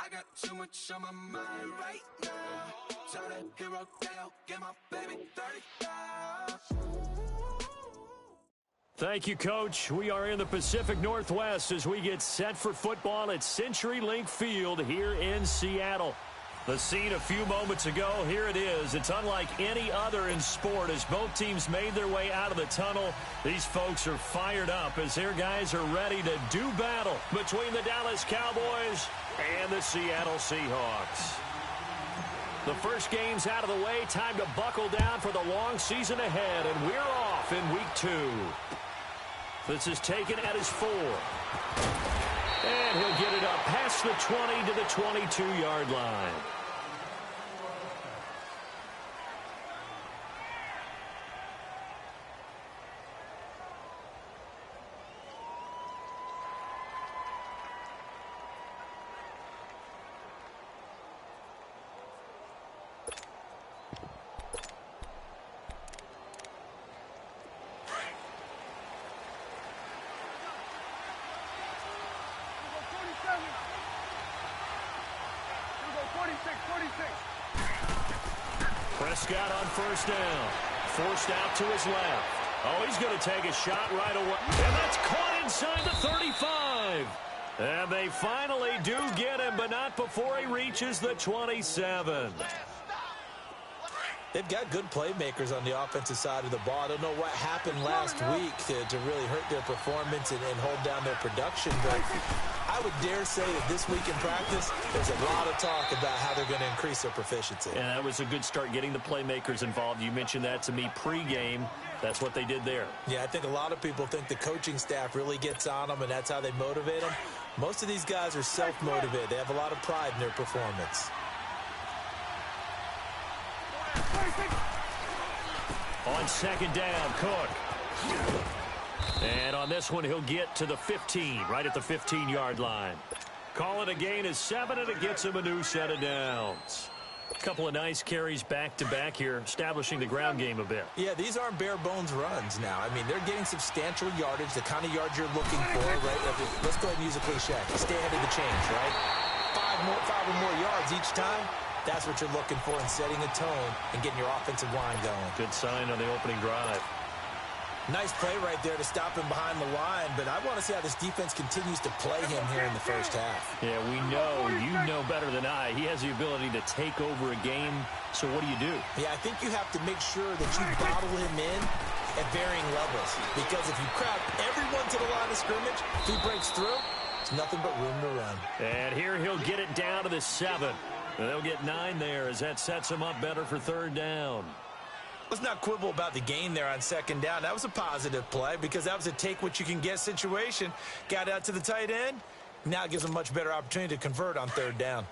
I got too much on my mind right now. Tell that hero Dale, get my baby 35. Thank you, Coach. We are in the Pacific Northwest as we get set for football at CenturyLink Field here in Seattle. The scene a few moments ago, here it is. It's unlike any other in sport as both teams made their way out of the tunnel. These folks are fired up as their guys are ready to do battle between the Dallas Cowboys and the Seattle Seahawks. The first game's out of the way. Time to buckle down for the long season ahead, and we're off in week 2. This is taken at his 4. And he'll get it up past the 20 to the 22-yard line. Prescott on first down. Forced out to his left. Oh, he's going to take a shot right away. And that's caught inside the 35. And they finally do get him, but not before he reaches the 27. They've got good playmakers on the offensive side of the ball. I don't know what happened last week to really hurt their performance and hold down their production, but I would dare say that this week in practice, there's a lot of talk about how they're going to increase their proficiency. And that was a good start getting the playmakers involved. You mentioned that to me pregame. That's what they did there. Yeah, I think a lot of people think the coaching staff really gets on them, and that's how they motivate them. Most of these guys are self-motivated. They have a lot of pride in their performance. On second down, Cook. And on this one, he'll get to the 15, right at the 15-yard line. Call it a gain of 7, and it gets him a new set of downs. A couple of nice carries back-to-back here, establishing the ground game a bit. Yeah, these aren't bare-bones runs now. I mean, they're getting substantial yardage, the kind of yards you're looking for, right? Let's go ahead and use a cliche. Stay ahead of the chains, right? Five or more yards each time. That's what you're looking for in setting a tone and getting your offensive line going. Good sign on the opening drive. Nice play right there to stop him behind the line, but I want to see how this defense continues to play him here in the first half. Yeah, we know, you know better than I, he has the ability to take over a game, so what do? Yeah, I think you have to make sure that you bottle him in at varying levels, because if you crowd everyone to the line of scrimmage, if he breaks through, it's nothing but room to run. And here he'll get it down to the 7. They'll get 9 there as that sets him up better for third down. Let's not quibble about the gain there on second down. That was a positive play because that was a take-what-you-can-get situation. Got out to the tight end. Now it gives them a much better opportunity to convert on third down.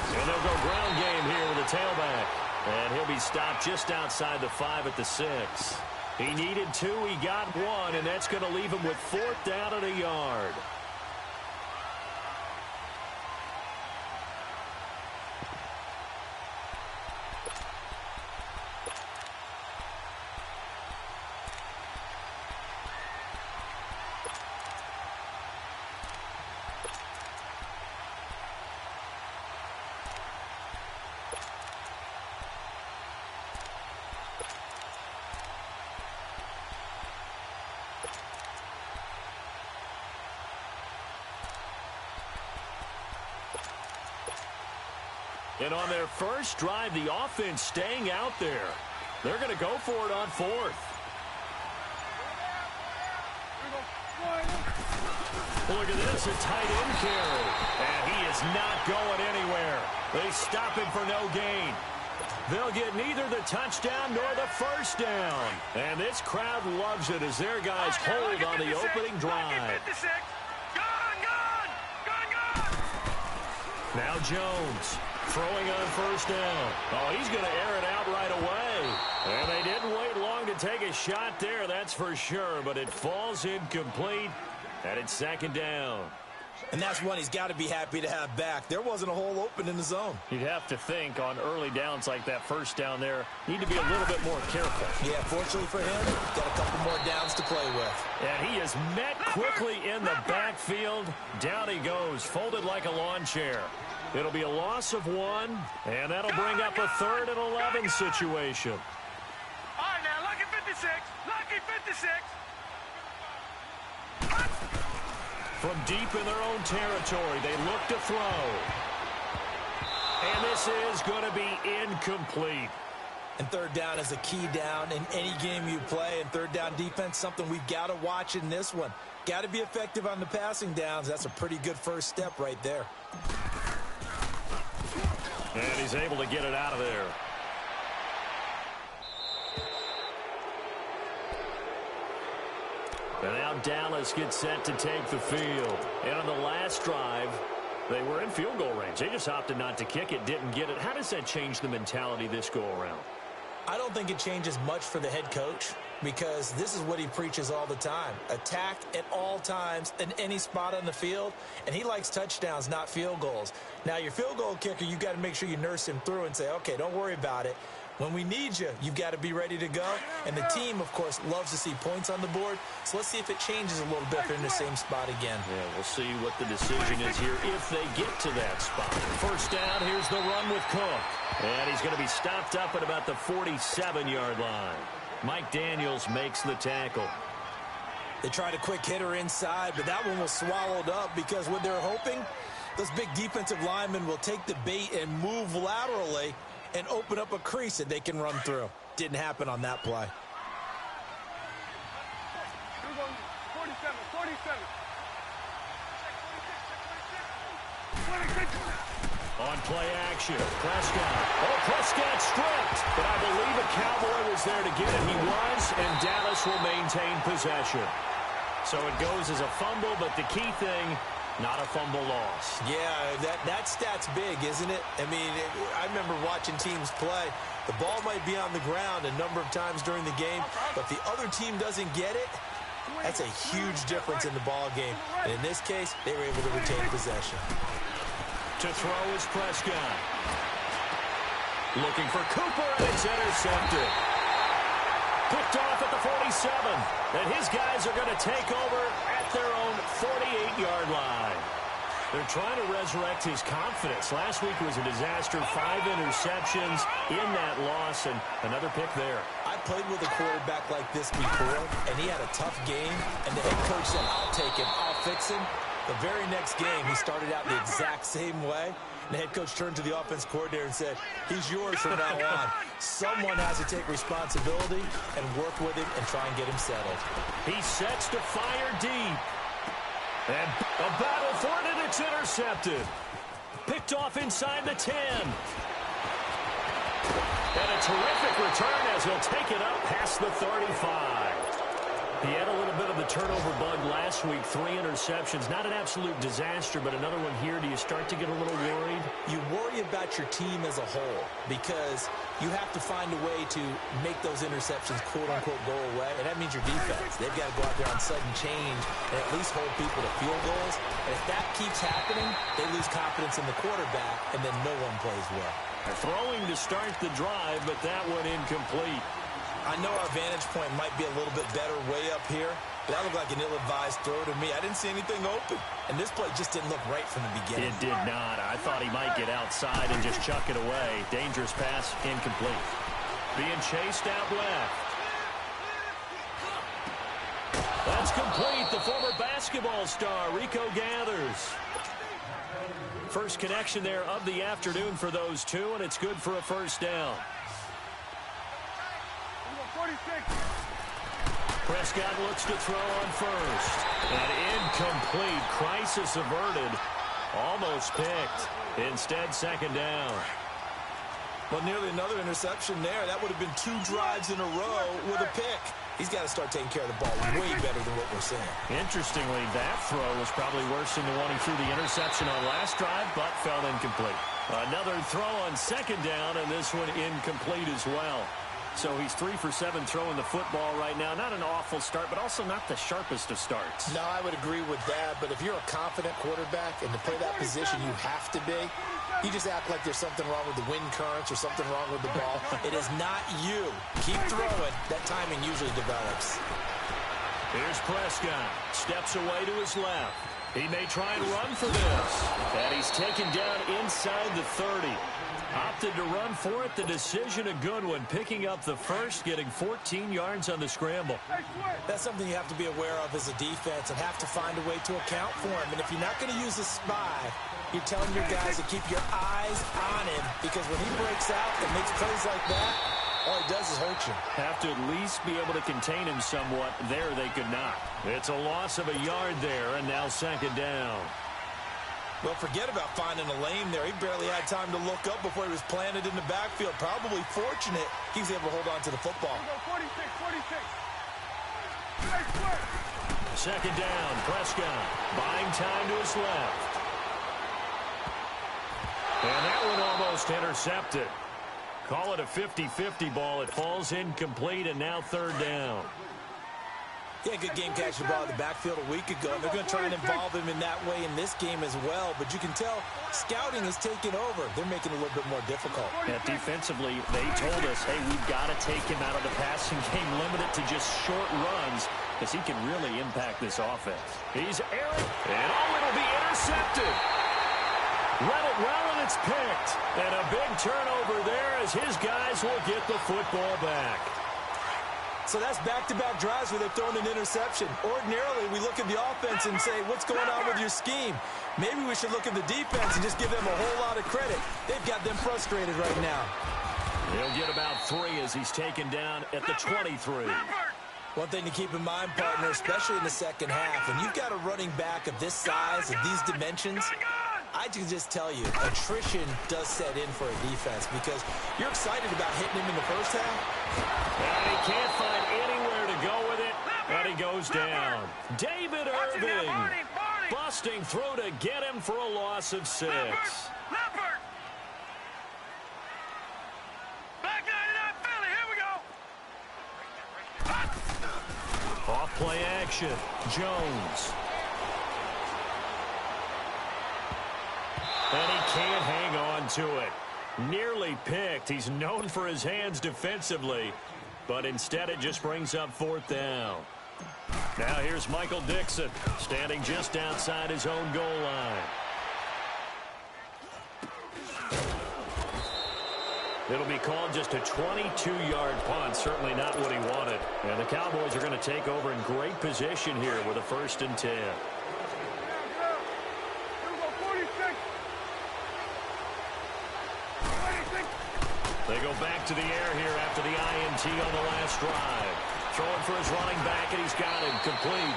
And they'll go ground game here with a tailback. And he'll be stopped just outside the 5 at the 6. He needed 2, he got 1, and that's going to leave him with 4th down and a yard. And on their first drive, the offense staying out there. They're going to go for it on 4th. Look at this, a tight end carry. And he is not going anywhere. They stop him for no gain. They'll get neither the touchdown nor the first down. And this crowd loves it as their guys hold on the opening drive. Now Jones. Throwing on first down. Oh, he's going to air it out right away. And they didn't wait long to take a shot there, that's for sure. But it falls incomplete, and it's second down. And that's one he's got to be happy to have back. There wasn't a hole open in the zone. You'd have to think on early downs like that first down there, need to be a little bit more careful. Yeah, fortunately for him, got a couple more downs to play with. And he is met quickly in the backfield. Down he goes, folded like a lawn chair. It'll be a loss of 1, and that'll bring up a 3rd and 11 situation. All right, now, lucky 56. Lucky 56. From deep in their own territory, they look to throw. And this is going to be incomplete. And third down is a key down in any game you play. And third down defense, something we've got to watch in this one. Got to be effective on the passing downs. That's a pretty good first step right there. And he's able to get it out of there. And now Dallas gets set to take the field. And on the last drive, they were in field goal range. They just opted not to kick it, didn't get it. How does that change the mentality this go-around? I don't think it changes much for the head coach because this is what he preaches all the time. Attack at all times in any spot on the field, and he likes touchdowns, not field goals. Now, your field goal kicker, you've got to make sure you nurse him through and say, okay, don't worry about it. When we need you, you've got to be ready to go. And the team, of course, loves to see points on the board. So let's see if it changes a little bit if they're in the same spot again. Yeah, we'll see what the decision is here if they get to that spot. First down, here's the run with Cook. And he's going to be stopped up at about the 47-yard line. Mike Daniels makes the tackle. They tried a quick hitter inside, but that one was swallowed up because what they're hoping, those big defensive linemen will take the bait and move laterally and open up a crease that they can run through. Didn't happen on that play. 47, 47. On play action, Prescott. Oh, Prescott stripped, but I believe a Cowboy was there to get it. He was, and Dallas will maintain possession. So it goes as a fumble, but the key thing, not a fumble loss. Yeah, that stat's big, isn't it? I mean, I remember watching teams play. The ball might be on the ground a number of times during the game, but the other team doesn't get it. That's a huge difference in the ball game. And in this case, they were able to retain possession. To throw is Prescott. Looking for Cooper, and it's intercepted. Picked off at the 47. And his guys are going to take over at their own 48-yard line. They're trying to resurrect his confidence. Last week was a disaster. 5 interceptions in that loss, and another pick there. I played with a quarterback like this before, and he had a tough game, and the head coach said, I'll take him, I'll fix him. The very next game, he started out the exact same way. And the head coach turned to the offense coordinator and said, he's yours from now on. Someone has to take responsibility and work with him and try and get him settled. He sets to fire deep. And a battle for it, and it's intercepted. Picked off inside the 10. And a terrific return as he'll take it up past the 35. He had a little bit of the turnover bug last week, 3 interceptions. Not an absolute disaster, but another one here. Do you start to get a little worried? You worry about your team as a whole because you have to find a way to make those interceptions, quote-unquote, go away, and that means your defense. They've got to go out there on sudden change and at least hold people to field goals. And if that keeps happening, they lose confidence in the quarterback, and then no one plays well. Throwing to start the drive, but that one incomplete. I know our vantage point might be a little bit better way up here, but that looked like an ill-advised throw to me. I didn't see anything open, and this play just didn't look right from the beginning. It did not. I thought he might get outside and just chuck it away. Dangerous pass, incomplete. Being chased out left. That's complete. The former basketball star, Rico Gathers. First connection there of the afternoon for those two, and it's good for a first down. 46. Prescott looks to throw on first. And incomplete. Crisis averted. Almost picked. Instead, second down. Well, nearly another interception there. That would have been 2 drives in a row with a pick. He's got to start taking care of the ball way better than what we're seeing. Interestingly, that throw was probably worse than the one he threw the interception on last drive, but fell incomplete. Another throw on second down, and this one incomplete as well. So he's 3 for 7 throwing the football right now. Not an awful start, but also not the sharpest of starts. No, I would agree with that. But if you're a confident quarterback and to play that position, you have to be. You just act like there's something wrong with the wind currents or something wrong with the ball. It is not you. Keep throwing. That timing usually develops. Here's Prescott. Steps away to his left. He may try and run for this. And he's taken down inside the 30. Opted to run for it. The decision a good one. Picking up the first, getting 14 yards on the scramble. That's something you have to be aware of as a defense and have to find a way to account for him. And if you're not going to use a spy, you're telling your guys to keep your eyes on him, because when he breaks out and makes plays like that, all he does is hurt you. Have to at least be able to contain him somewhat. There they could not. It's a loss of a yard there, and now second down. Well, forget about finding a lane there. He barely had time to look up before he was planted in the backfield. Probably fortunate he was able to hold on to the football. 46. Second down, Prescott buying time to his left. And that one almost intercepted. Call it a 50-50 ball. It falls incomplete, and now third down. Yeah, good game catching the ball in the backfield a week ago. And they're going to try and involve him in that way in this game as well. But you can tell scouting is taking over. They're making it a little bit more difficult. Yeah, defensively, they told us, hey, we've got to take him out of the passing game, limit it to just short runs, because he can really impact this offense. He's airing, and it'll be intercepted. Read it well, and it's picked. And a big turnover there as his guys will get the football back. So that's back-to-back drives where they've thrown an interception. Ordinarily, we look at the offense and say, what's going on with your scheme? Maybe we should look at the defense and just give them a whole lot of credit. They've got them frustrated right now. He'll get about 3 as he's taken down at the 23. One thing to keep in mind, partner, especially in the second half, when you've got a running back of this size, of these dimensions, I can just tell you, attrition does set in for a defense, because you're excited about hitting him in the first half. And he can't find anywhere to go with it, and he goes down. David Irving busting through to get him for a loss of 6. Off play action. Jones. And he can't hang on to it. Nearly picked. He's known for his hands defensively, but instead it just brings up 4th down. Now here's Michael Dixon, standing just outside his own goal line. It'll be called just a 22-yard punt. Certainly not what he wanted. And the Cowboys are going to take over in great position here with a 1st and 10. They go back to the air here after the INT on the last drive. Throwing for his running back, and he's got him complete.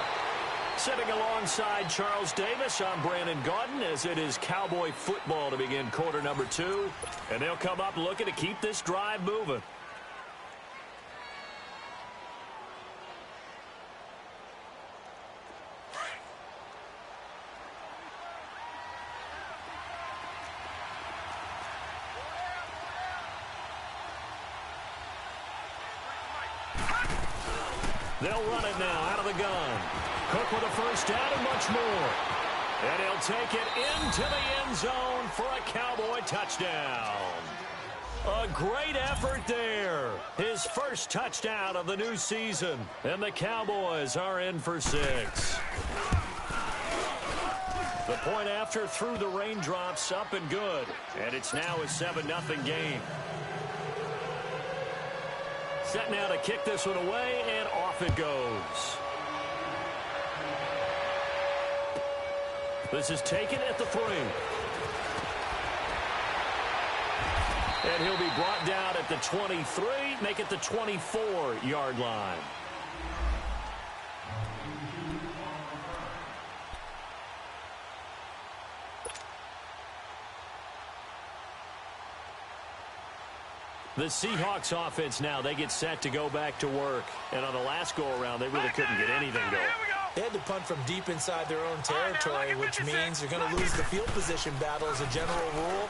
Sitting alongside Charles Davis, I'm Brandon Gaudin, as it is Cowboy football to begin quarter number 2. And they'll come up looking to keep this drive moving. They'll run it now out of the gun. Cook with a 1st down and much more. And he'll take it into the end zone for a Cowboy touchdown. A great effort there. His first touchdown of the new season. And the Cowboys are in for 6. The point after through the raindrops, up and good. And it's now a 7-0 game. Set now to kick this one away, and off it goes. This is taken at the 3. And he'll be brought down at the 23, make it the 24-yard line. The Seahawks offense now, they get set to go back to work. And on the last go-around, they really couldn't get anything going. They had to punt from deep inside their own territory, which means you're going to lose the field position battle as a general rule.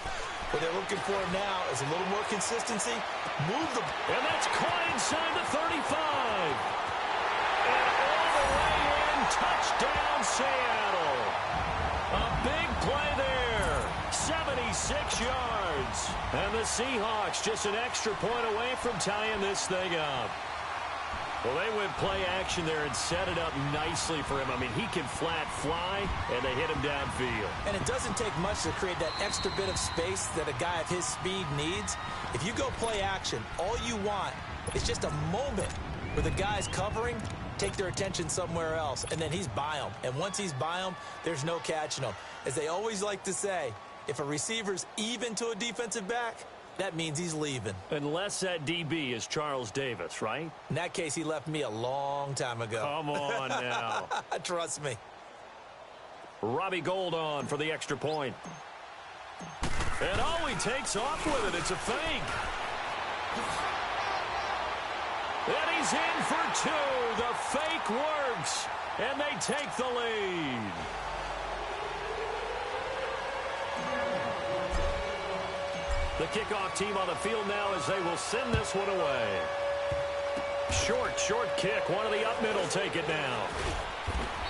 What they're looking for now is a little more consistency. Move the... And that's caught inside the 35. And all the way in, touchdown Seattle. A big play there. 76 yards. And the Seahawks just an extra point away from tying this thing up. Well, they went play action there and set it up nicely for him. I mean, he can flat fly, and they hit him downfield. And it doesn't take much to create that extra bit of space that a guy of his speed needs. If you go play action, all you want is just a moment where the guy's covering, take their attention somewhere else, and then he's by him. And once he's by him, there's no catching him. As they always like to say, if a receiver's even to a defensive back, that means he's leaving. Unless that DB is Charles Davis, right? In that case, he left me a long time ago. Come on now. Trust me. Robbie Gould on for the extra point. And oh, he takes off with it. It's a fake. And he's in for two. The fake works. And they take the lead. The kickoff team on the field now as they will send this one away. Short kick. One of the up middle take it now.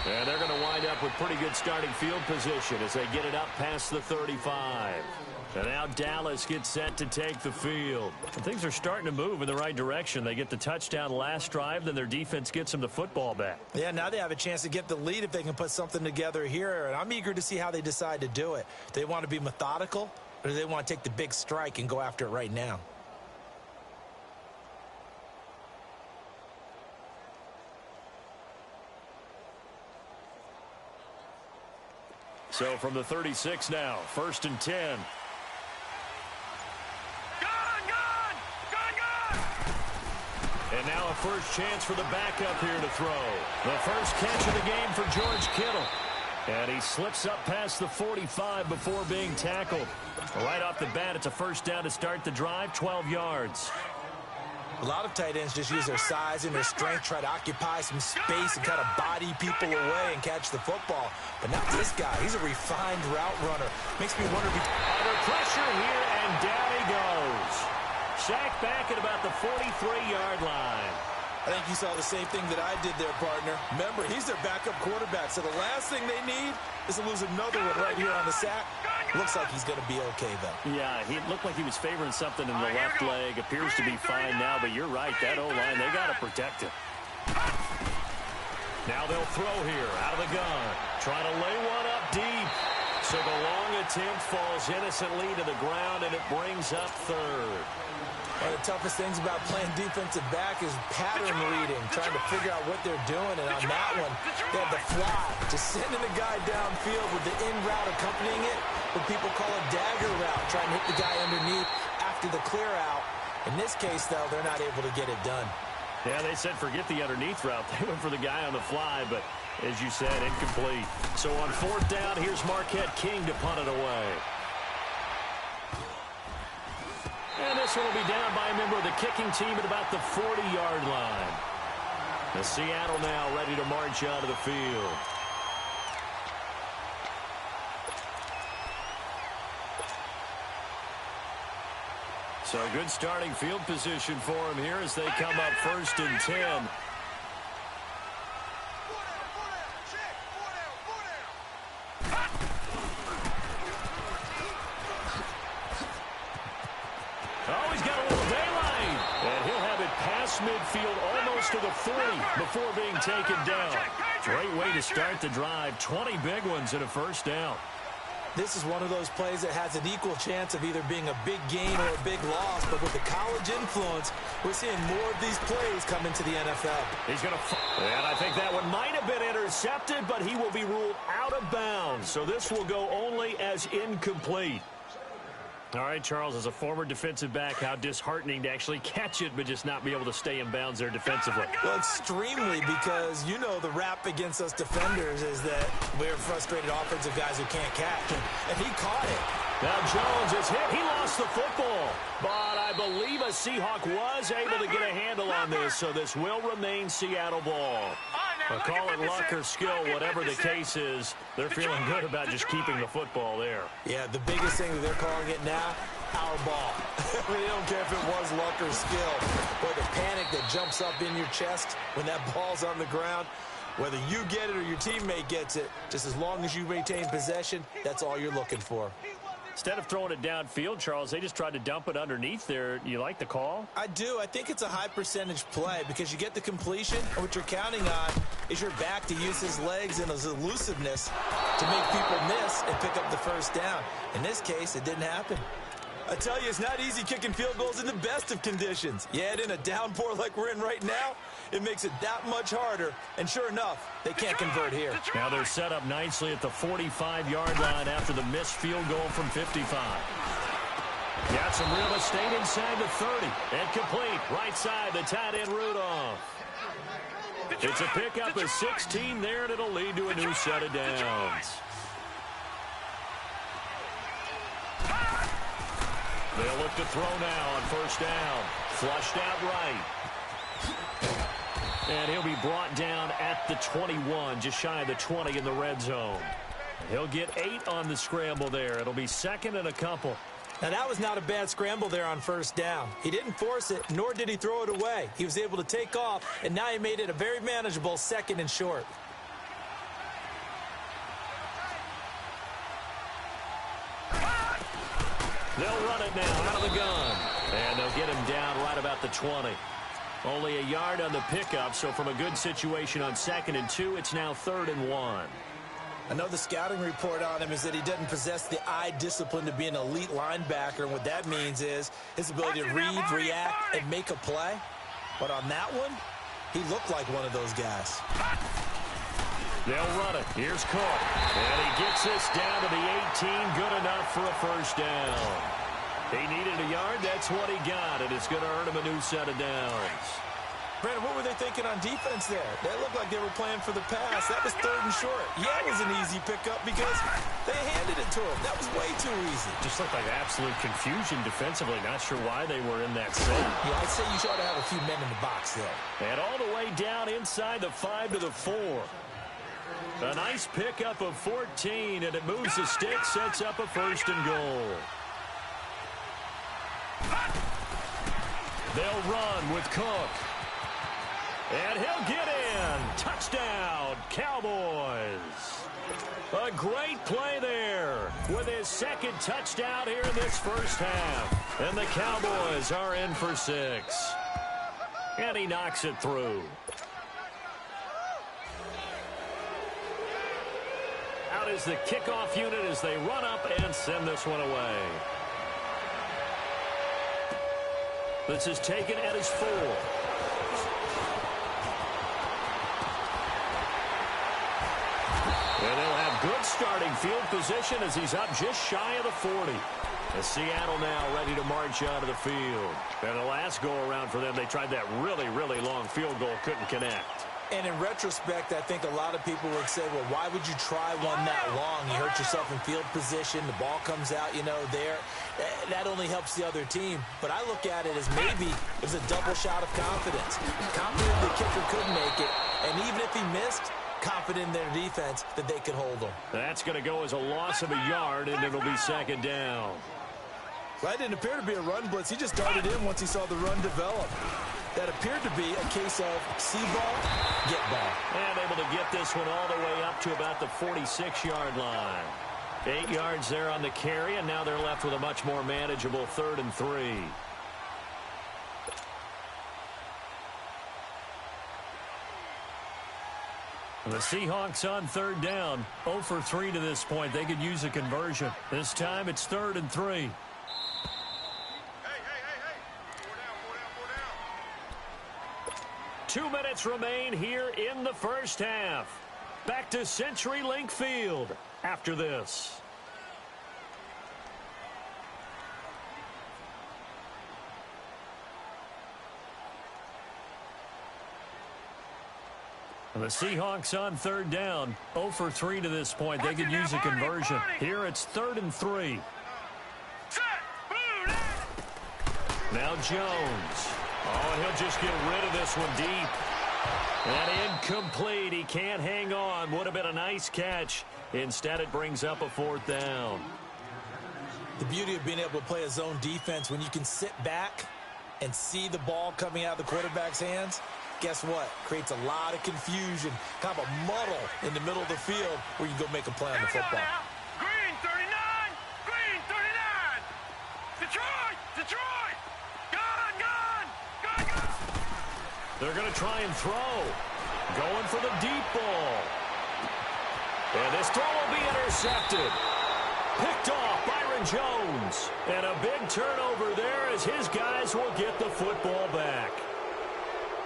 And they're going to wind up with pretty good starting field position as they get it up past the 35. And now Dallas gets set to take the field. And things are starting to move in the right direction. They get the touchdown last drive, then their defense gets them the football back. Yeah, now they have a chance to get the lead if they can put something together here. And I'm eager to see how they decide to do it. Do they want to be methodical? Or do they want to take the big strike and go after it right now? So from the 36 now, 1st and 10. And now a first chance for the backup here to throw. The first catch of the game for George Kittle. And he slips up past the 45 before being tackled. Right off the bat, it's a first down to start the drive, 12 yards. A lot of tight ends just use their size and their strength, try to occupy some space and kind of body people away and catch the football. But not this guy. He's a refined route runner. Makes me wonder if he's under pressure here, and down he goes. Sacked back at about the 43-yard line. I think you saw the same thing that I did there, partner. Remember, he's their backup quarterback, so the last thing they need is to lose another one right here on the sack. Looks like he's going to be okay, though. Yeah, he looked like he was favoring something in the left leg. Appears to be fine now, but you're right. That O-line, they got to protect him. Now they'll throw here out of the gun. Trying to lay one up deep. So the long attempt falls innocently to the ground, and it brings up third. One of the toughest things about playing defensive back is pattern reading, trying to figure out what they're doing. And on that one, they had the fly, just sending the guy downfield with the in route accompanying it, what people call a dagger route, trying to hit the guy underneath after the clear out. In this case, though, they're not able to get it done. Yeah, they said forget the underneath route. They went for the guy on the fly, but as you said, incomplete. So on 4th down, here's Marquette King to punt it away. And this one will be down by a member of the kicking team at about the 40-yard line. The Seattle now ready to march out of the field. So good starting field position for him here as they come up 1st and 10. Midfield almost to the 40 before being taken down. Great way to start the drive. 20 big ones and a first down. This is one of those plays that has an equal chance of either being a big gain or a big loss, but with the college influence, we're seeing more of these plays come into the NFL. He's going to... And I think that one might have been intercepted, but he will be ruled out of bounds. So this will go only as incomplete. All right, Charles, as a former defensive back, how disheartening to actually catch it but just not be able to stay in bounds there defensively. Well, extremely, because you know the rap against us defenders is that we're frustrated offensive guys who can't catch. And he caught it. Now Jones is hit. He lost the football. But I believe a Seahawk was able to get a handle on this, so this will remain Seattle ball. Well, call it luck or skill, whatever the case is, they're feeling good about just keeping the football there. Yeah, the biggest thing that they're calling it now, our ball. I mean, they don't care if it was luck or skill. Or the panic that jumps up in your chest when that ball's on the ground. Whether you get it or your teammate gets it, just as long as you maintain possession, that's all you're looking for. Instead of throwing it downfield, Charles, they just tried to dump it underneath there. You like the call? I do. I think it's a high percentage play because you get the completion, and what you're counting on is your back to use his legs and his elusiveness to make people miss and pick up the first down. In this case, it didn't happen. I tell you, it's not easy kicking field goals in the best of conditions. Yet in a downpour like we're in right now, it makes it that much harder. And sure enough, they can't convert here. Now they're set up nicely at the 45-yard line after the missed field goal from 55. Got some real estate inside the 30. And complete. Right side, the tight end Rudolph. It's a pickup of 16 there, and it'll lead to a new set of downs. They'll look to throw now on first down. Flushed out right. And he'll be brought down at the 21, just shy of the 20 in the red zone. He'll get 8 on the scramble there. It'll be second and a couple. Now, that was not a bad scramble there on first down. He didn't force it, nor did he throw it away. He was able to take off, and now he made it a very manageable second and short. They'll run it now out of the gun. And they'll get him down right about the 20. Only a yard on the pickup, so from a good situation on 2nd and 2, it's now 3rd and 1. I know the scouting report on him is that he doesn't possess the eye discipline to be an elite linebacker, and what that means is his ability to read, react, and make a play. But on that one, he looked like one of those guys. They'll run it. Here's Cook. And he gets this down to the 18. Good enough for a first down. He needed a yard. That's what he got. And it's going to earn him a new set of downs. Brandon, what were they thinking on defense there? That looked like they were playing for the pass. That was 3rd and short. Yeah, it was an easy pickup because they handed it to him. That was way too easy. Just looked like absolute confusion defensively. Not sure why they were in that set. Yeah, I'd say you ought to have a few men in the box there. And all the way down inside the 5 to the 4. A nice pickup of 14, and it moves the stick, sets up a 1st and goal. They'll run with Cook. And he'll get in. Touchdown, Cowboys. A great play there with his 2nd touchdown here in this first half. And the Cowboys are in for 6. And he knocks it through. Out is the kickoff unit as they run up and send this one away. This is taken at his 4. And they'll have good starting field position as he's up just shy of the 40. As Seattle now ready to march out of the field. And the last go-around for them, they tried that really, really long field goal, couldn't connect. And in retrospect, I think a lot of people would say, well, why would you try one that long? You hurt yourself in field position. The ball comes out, there. That only helps the other team. But I look at it as maybe it was a double shot of confidence. Confident the kicker could make it. And even if he missed, confident in their defense that they could hold him. That's going to go as a loss of a yard, and it'll be 2nd down. Well, that didn't appear to be a run blitz. He just darted in once he saw the run develop. That appeared to be a case of see ball, get ball. And able to get this one all the way up to about the 46-yard line. 8 yards there on the carry, and now they're left with a much more manageable 3rd and 3. The Seahawks on 3rd down. 0 for 3 to this point. They could use a conversion. This time it's 3rd and 3. 2 minutes remain here in the first half. Back to CenturyLink Field after this. The Seahawks on 3rd down. 0 for 3 to this point. They could use a conversion. Here it's 3rd and 3. Now Jones. Oh, and he'll just get rid of this one deep. And incomplete. He can't hang on. Would have been a nice catch. Instead, it brings up a 4th down. The beauty of being able to play a zone defense, when you can sit back and see the ball coming out of the quarterback's hands, guess what? Creates a lot of confusion, kind of a muddle in the middle of the field where you go make a play on the football. Green 39! Green 39! Detroit! Detroit! Gone! Gone! Gone! Gone! They're going to try and throw. Going for the deep ball. And this throw will be intercepted. Picked off Byron Jones. And a big turnover there as his guys will get the football back.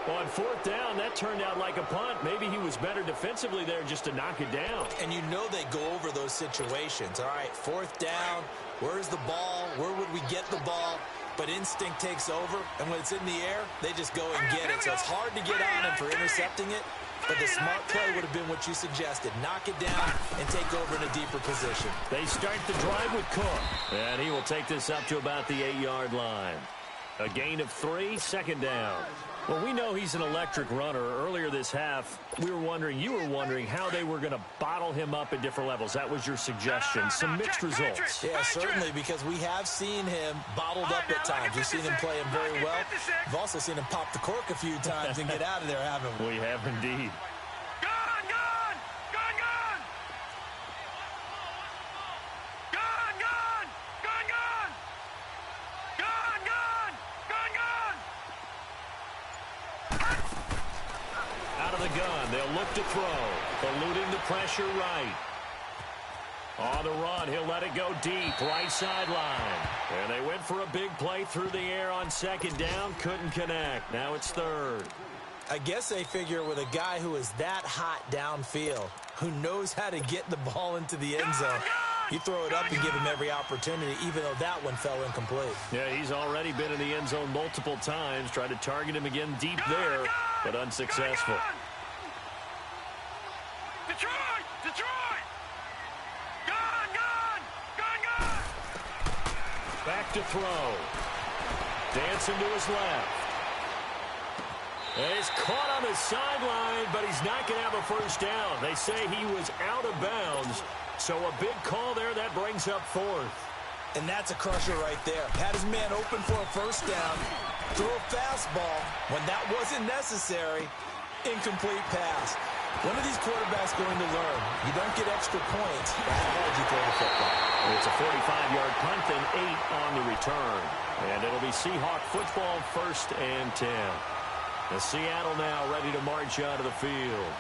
On 4th down, that turned out like a punt. Maybe he was better defensively there just to knock it down. And you know they go over those situations. All right, 4th down, where's the ball? Where would we get the ball? But instinct takes over, and when it's in the air, they just go and get it. So it's hard to get on him for intercepting it, but the smart play would have been what you suggested. Knock it down and take over in a deeper position. They start the drive with Cook, and he will take this up to about the 8-yard line. A gain of 3, 2nd down. Well, we know he's an electric runner. Earlier this half, you were wondering how they were going to bottle him up at different levels. That was your suggestion. Some mixed results. Yeah, certainly, because we have seen him bottled up at times. We've seen him play him very well. We've also seen him pop the cork a few times and get out of there, haven't we? We have indeed. Gone! Gone! Gone! Gone! Gone! Gone! Gone! Gone! Gone! Gone! Gone! Gone! Out of the gun, they'll look to throw. Eluding the pressure right. On the run, he'll let it go deep, right sideline. And they went for a big play through the air on 2nd down, couldn't connect. Now it's 3rd. I guess they figure with a guy who is that hot downfield, who knows how to get the ball into the end zone, you throw it up and give him every opportunity, even though that one fell incomplete. Yeah, he's already been in the end zone multiple times. Tried to target him again deep there, but unsuccessful. Detroit! Detroit! Gone! Gone! Gone! Gone! Back to throw. Dancing to his left. And he's caught on the sideline, but he's not going to have a 1st down. They say he was out of bounds. So a big call there, that brings up 4th. And that's a crusher right there. Had his man open for a 1st down, threw a fastball when that wasn't necessary, incomplete pass. When are these quarterbacks going to learn? You don't get extra points by how hard you throw the football. It's a 45-yard punt and 8 on the return. And it'll be Seahawk football, 1st and 10. The Seattle now ready to march out of the field.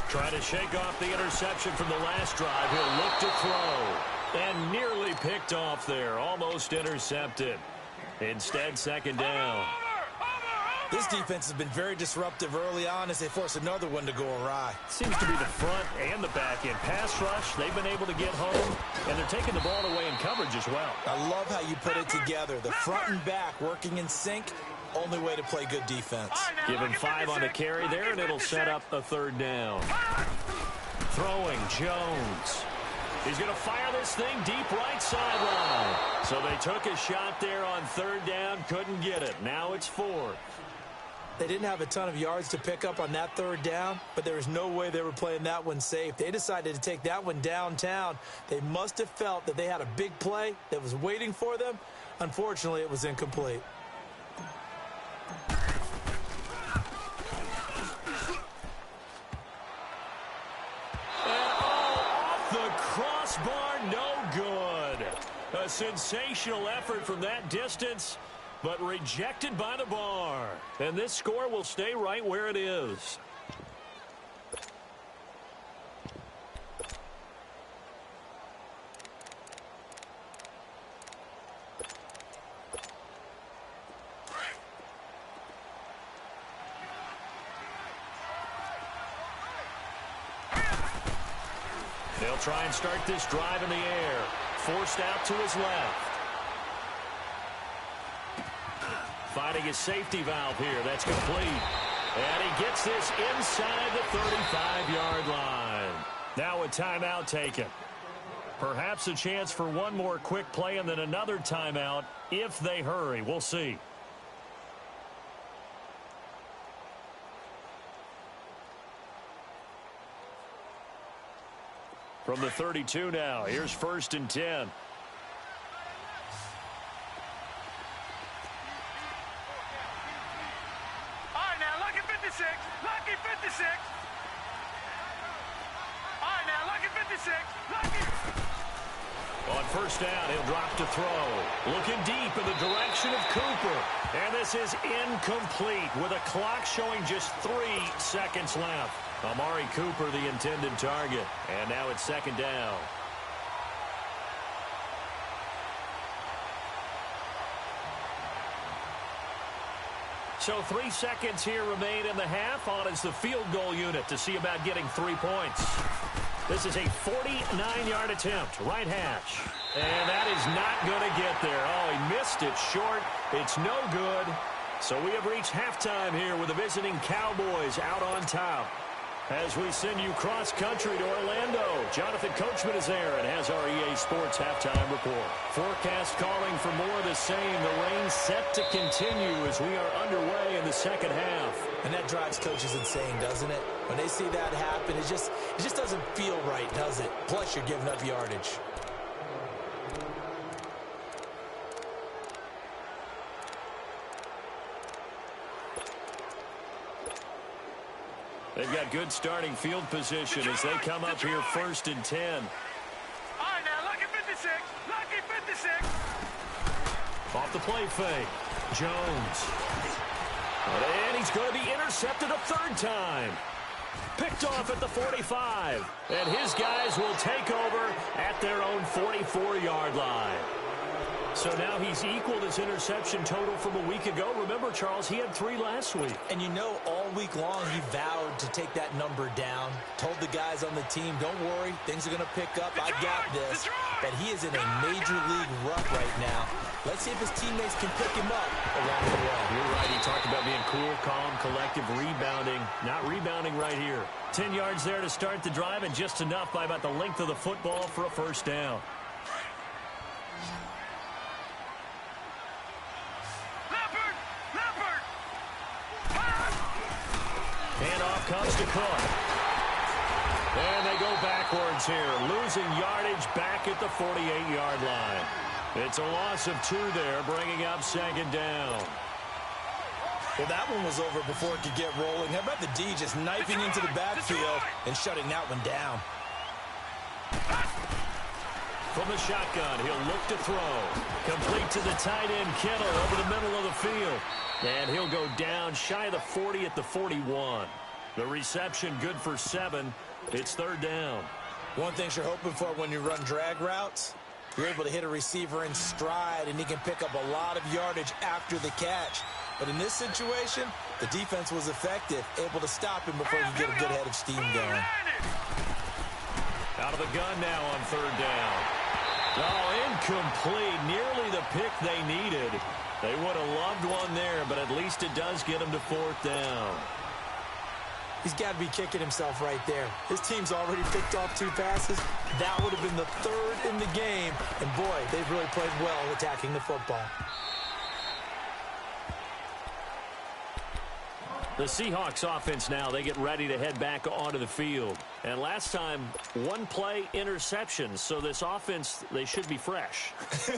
Trying to shake off the interception from the last drive. He'll look to throw. And nearly picked off there. Almost intercepted. Instead, 2nd down. This defense has been very disruptive early on as they force another one to go awry. Seems to be the front and the back end. Pass rush, they've been able to get home, and they're taking the ball away in coverage as well. I love how you put it together. The front and back working in sync. Only way to play good defense. Give him 5 on the carry there, and it'll set up a 3rd down. Throwing, Jones. He's going to fire this thing deep right sideline. So they took a shot there on 3rd down, couldn't get it. Now it's 4th. They didn't have a ton of yards to pick up on that 3rd down, but there was no way they were playing that one safe. They decided to take that one downtown. They must have felt that they had a big play that was waiting for them. Unfortunately, it was incomplete. Crossbar, no good. A sensational effort from that distance, but rejected by the bar. And this score will stay right where it is. They'll try and start this drive in the air. Forced out to his left. finding his safety valve here. That's complete. And he gets this inside the 35-yard line. Now a timeout taken. Perhaps a chance for one more quick play and then another timeout if they hurry. We'll see. From the 32 now, here's 1st and 10. All right, now, lucky 56. Lucky 56. All right, now, lucky 56. Lucky. On 1st down, he'll drop to throw. Looking deep in the direction of Cooper. And this is incomplete with a clock showing just 3 seconds left. Amari Cooper, the intended target. And now it's 2nd down. So 3 seconds here remain in the half. On is the field goal unit to see about getting 3 points. This is a 49-yard attempt, right hash. And that is not going to get there. Oh, he missed it short. It's no good. So we have reached halftime here with the visiting Cowboys out on top. As we send you cross-country to Orlando, Jonathan Coachman is there and has our EA Sports halftime report. Forecast calling for more of the same. The rain set to continue as we are underway in the second half. And that drives coaches insane, doesn't it? When they see that happen, it just doesn't feel right, does it? Plus, you're giving up yardage. They've got good starting field position as they come up here 1st and 10. All right, now, lucky 56. Lucky 56. Off the play fake. Jones. And he's going to be intercepted a 3rd time. Picked off at the 45. And his guys will take over at their own 44-yard line. So now he's equaled his interception total from a week ago. Remember, Charles, he had 3 last week. And you know, all week long he vowed to take that number down. Told the guys on the team, don't worry, things are going to pick up. I got this. But he is in a major league rut right now. Let's see if his teammates can pick him up along the way. You're right. He talked about being cool, calm, collective, rebounding. Not rebounding right here. 10 yards there to start the drive and just enough by about the length of the football for a 1st down. Handoff comes to Cook. And they go backwards here, losing yardage back at the 48-yard line. It's a loss of 2 there, bringing up 2nd down. Well, that one was over before it could get rolling. How about the D just knifing into the backfield and shutting that one down? From the shotgun, he'll look to throw. Complete to the tight end, Kittle, over the middle of the field. And he'll go down shy of the 40 at the 41. The reception good for 7. It's 3rd down. One thing you're hoping for when you run drag routes, you're able to hit a receiver in stride, and he can pick up a lot of yardage after the catch. But in this situation, the defense was effective, able to stop him before you get a good head of steam going. Out of the gun now on 3rd down. Oh, incomplete. Nearly the pick they needed. They would have loved one there, but at least it does get them to 4th down. He's got to be kicking himself right there. His team's already picked off 2 passes. That would have been the 3rd in the game. And, boy, they've really played well attacking the football. The Seahawks offense now, they get ready to head back onto the field. And last time, 1 play interception. So this offense, they should be fresh.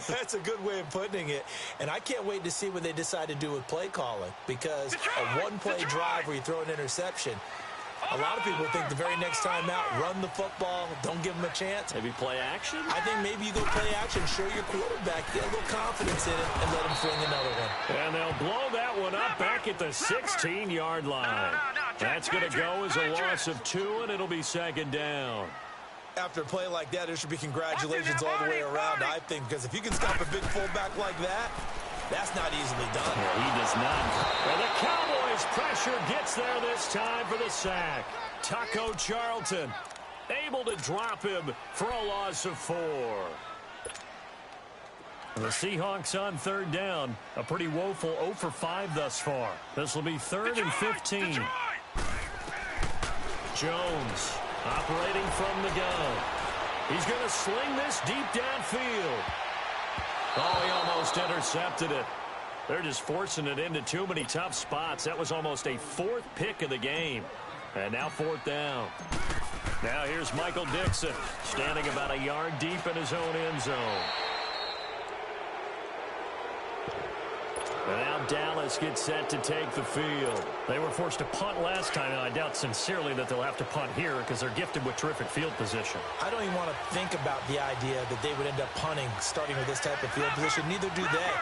That's a good way of putting it. And I can't wait to see what they decide to do with play calling. Because a 1-play drive where you throw an interception, a lot of people think the very next time out, run the football, don't give them a chance. Maybe play action? I think maybe you go play action, show your quarterback, get a little confidence in it, and let him fling another one. And they'll blow that one up back at the 16-yard line. That's going to go as a loss of 2, and it'll be 2nd down. After a play like that, there should be congratulations all the way around, I think, because if you can stop a big fullback like that, that's not easily done. Well, he does not. And the Cowboys' pressure gets there this time for the sack. Taco Charlton able to drop him for a loss of 4. The Seahawks on third down. A pretty woeful 0 for 5 thus far. This will be 3rd and 15. Jones operating from the gun. He's going to sling this deep downfield. Oh, he almost intercepted it. They're just forcing it into too many tough spots. That was almost a 4th pick of the game. And now 4th down. Now here's Michael Dixon, standing about a yard deep in his own end zone. And now Dallas gets set to take the field. They were forced to punt last time, and I doubt sincerely that they'll have to punt here because they're gifted with terrific field position. I don't even want to think about the idea that they would end up punting starting with this type of field position. Neither do they.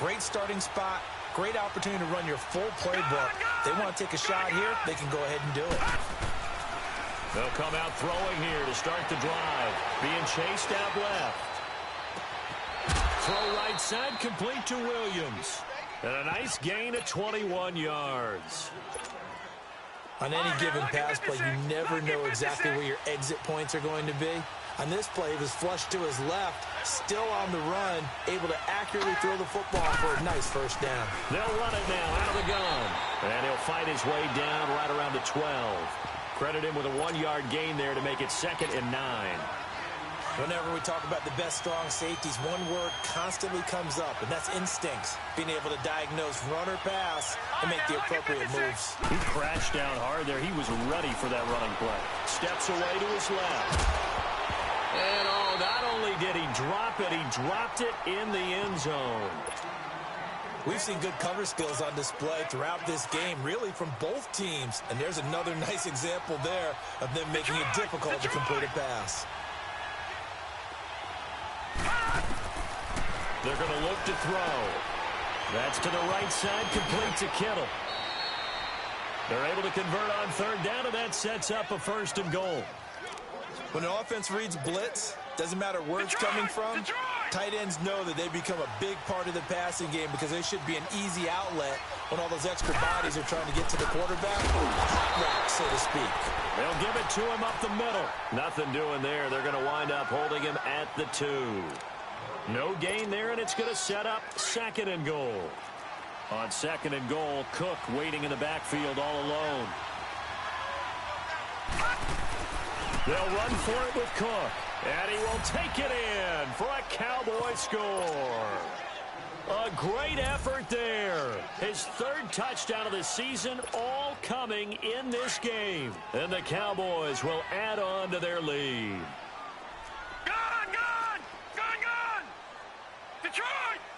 Great starting spot, great opportunity to run your full playbook. They want to take a shot here, they can go ahead and do it. They'll come out throwing here to start the drive. Being chased out left. Throw right side, complete to Williams. And a nice gain of 21 yards. On any given pass play, you never know exactly where your exit points are going to be. On this play, he was flushed to his left, still on the run, able to accurately throw the football for a nice first down. They'll run it now out of the gun. And he'll fight his way down right around the 12. Credit him with a 1-yard gain there to make it 2nd and 9. Whenever we talk about the best strong safeties, one word constantly comes up, and that's instincts. Being able to diagnose run or pass and make the appropriate moves. He crashed down hard there. He was ready for that running play. Steps away to his left. And, oh, not only did he drop it, he dropped it in the end zone. We've seen good cover skills on display throughout this game, really from both teams. And there's another nice example there of them making it difficult to complete a pass. They're going to look to throw. That's to the right side, complete to Kittle. They're able to convert on 3rd down, and that sets up a 1st and goal. When an offense reads blitz, doesn't matter where it's coming from, tight ends know that they become a big part of the passing game because they should be an easy outlet when all those extra bodies are trying to get to the quarterback. A hot route, so to speak. They'll give it to him up the middle. Nothing doing there. They're going to wind up holding him at the 2. No gain there, and it's going to set up 2nd and goal. On 2nd and goal, Cook waiting in the backfield all alone. They'll run for it with Cook, and he will take it in for a Cowboy score. A great effort there. His 3rd touchdown of the season, all coming in this game. And the Cowboys will add on to their lead.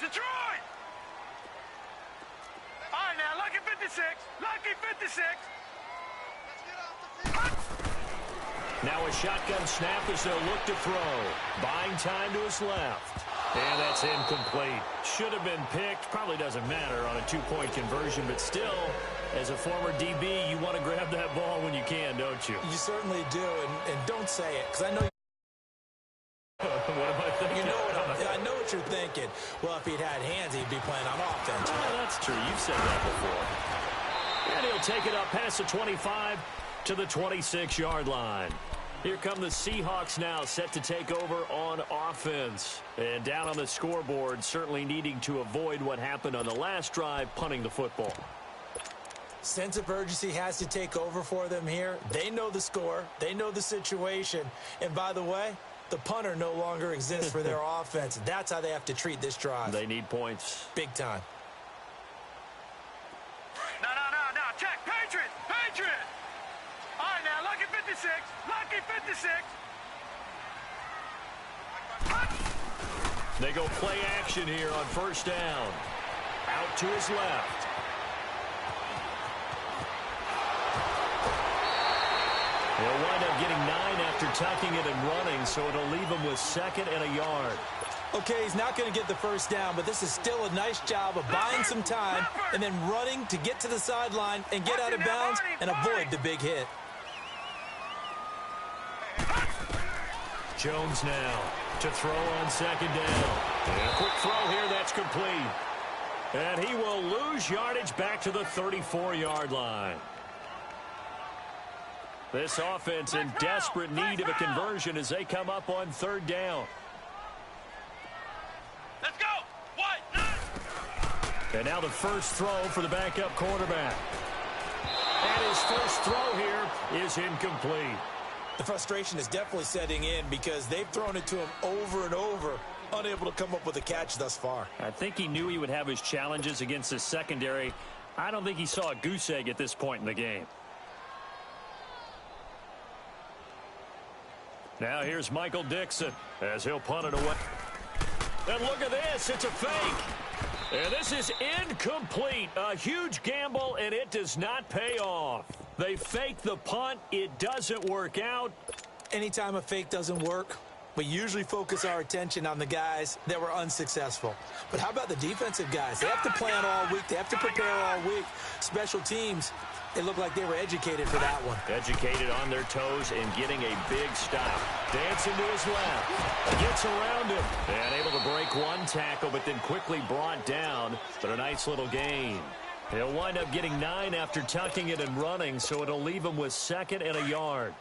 Detroit! All right, now, lucky 56. Lucky 56. Now a shotgun snap as they'll look to throw. Buying time to his left. And that's incomplete. Should have been picked. Probably doesn't matter on a 2-point conversion, but still, as a former DB, you want to grab that ball when you can, don't you? You certainly do, and don't say it, because I know what am I thinking? You know I know what you're thinking. Well, if he'd had hands, he'd be playing on offense. Oh, that's true. You've said that before. And he'll take it up past the 25 to the 26-yard line. Here come the Seahawks now, set to take over on offense. And down on the scoreboard, certainly needing to avoid what happened on the last drive, punting the football. Sense of urgency has to take over for them here. They know the score. They know the situation. And by the way, the punter no longer exists for their offense. That's how they have to treat this drive. They need points. Big time. No. Check. Patriot. All right, now, lucky 56. Lucky 56. They go play action here on 1st down. Out to his left. They'll wind up getting 9 after tucking it and running, so it'll leave him with 2nd and a yard. Okay, he's not going to get the first down, but this is still a nice job of buying some time and then running to get to the sideline and get out of bounds and avoid the big hit. Jones now to throw on 2nd down. And a quick throw here, that's complete. And he will lose yardage back to the 34-yard line. This offense in desperate need of a conversion as they come up on 3rd down. Let's go! And now the first throw for the backup quarterback. And his first throw here is incomplete. The frustration is definitely setting in because they've thrown it to him over and over, unable to come up with a catch thus far. I think he knew he would have his challenges against his secondary. I don't think he saw a goose egg at this point in the game. Now here's Michael Dixon as he'll punt it away. And look at this. It's a fake. And this is incomplete. A huge gamble, and it does not pay off. They fake the punt. It doesn't work out. Anytime a fake doesn't work, we usually focus our attention on the guys that were unsuccessful. But how about the defensive guys? They have to plan all week. They have to prepare all week. Special teams, they look like they were educated for that one. Educated on their toes and getting a big stop. Dancing to his left. Gets around him. And able to break one tackle, but then quickly brought down. But a nice little gain. He'll wind up getting 9 after tucking it and running, so it'll leave him with 2nd and a yard.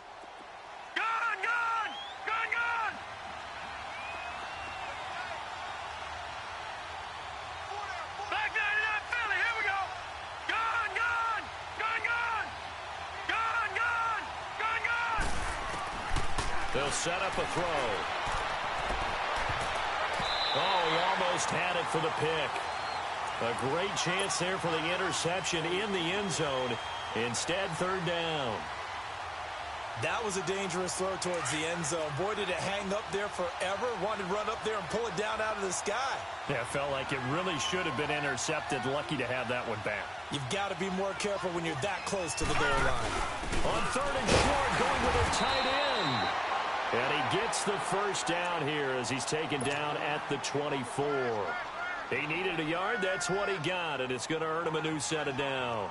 They'll set up a throw. Oh, he almost had it for the pick. A great chance there for the interception in the end zone. Instead, 3rd down. That was a dangerous throw towards the end zone. Boy, did it hang up there forever. Wanted to run up there and pull it down out of the sky. Yeah, felt like it really should have been intercepted. Lucky to have that one back. You've got to be more careful when you're that close to the goal line. On 3rd and short, going with a tight end. And he gets the first down here as he's taken down at the 24. He needed a yard. That's what he got, and it's going to earn him a new set of downs.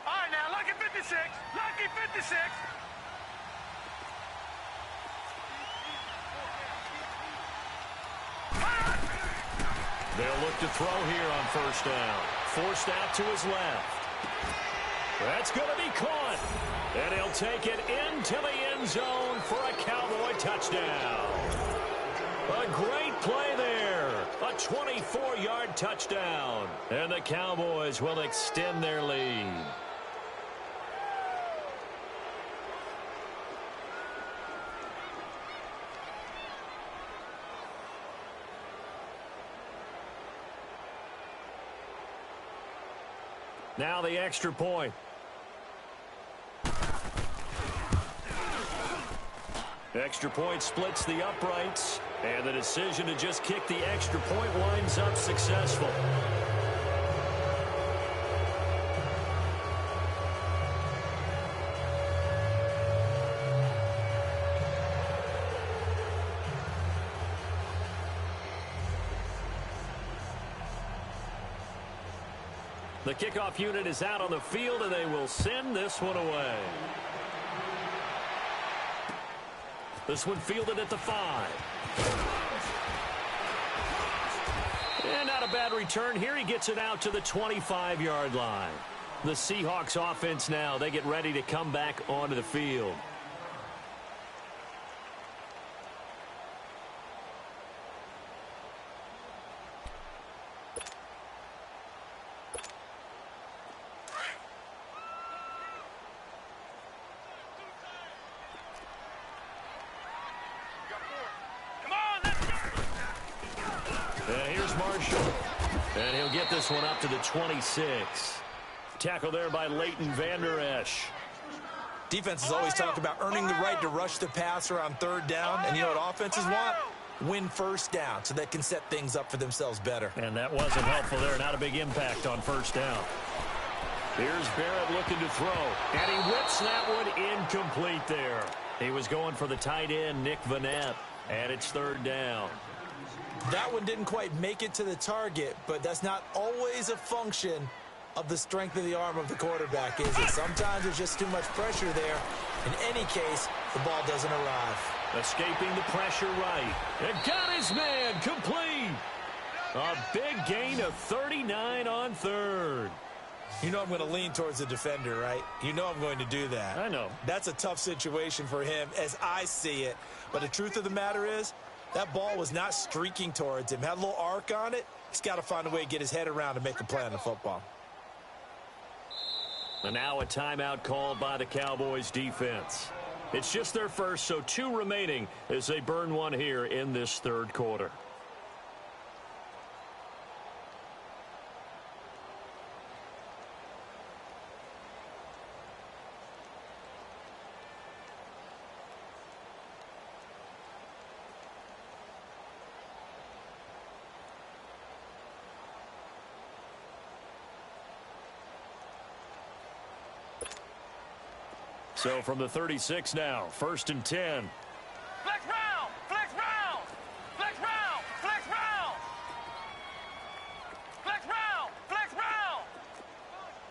All right, now, lucky 56. Lucky 56. They'll look to throw here on 1st down. Forced out to his left. That's going to be caught. And he'll take it into the end zone for a Cowboy touchdown. A great play there. A 24-yard touchdown. And the Cowboys will extend their lead. Now the extra point. Extra point splits the uprights, and the decision to just kick the extra point winds up successful. The kickoff unit is out on the field, and they will send this one away. This one fielded at the 5. And not a bad return here. He gets it out to the 25-yard line. The Seahawks offense now, they get ready to come back onto the field. And he'll get this one up to the 26. Tackle there by Leighton Vander Esch. Defenses always talk about earning the right to rush the passer on 3rd down. And you know what offenses want? Win 1st down so they can set things up for themselves better. And that wasn't helpful there. Not a big impact on 1st down. Here's Barrett looking to throw. And he whips that one incomplete there. He was going for the tight end, Nick Vanette. And it's 3rd down. That one didn't quite make it to the target, but that's not always a function of the strength of the arm of the quarterback, is it? Sometimes there's just too much pressure there. In any case, the ball doesn't arrive. Escaping the pressure right. And got his man complete. A big gain of 39 on 3rd. You know I'm going to lean towards the defender, right? You know I'm going to do that. I know. That's a tough situation for him as I see it. But the truth of the matter is, That ball was not streaking towards him. Had a little arc on it. He's got to find a way to get his head around and make a play on the football. And now a timeout called by the Cowboys defense. It's just their first, so 2 remaining as they burn one here in this third quarter. So from the 36 now, 1st and 10. Flex round! Flex round! Flex round! Flex round! Flex round! Flex round!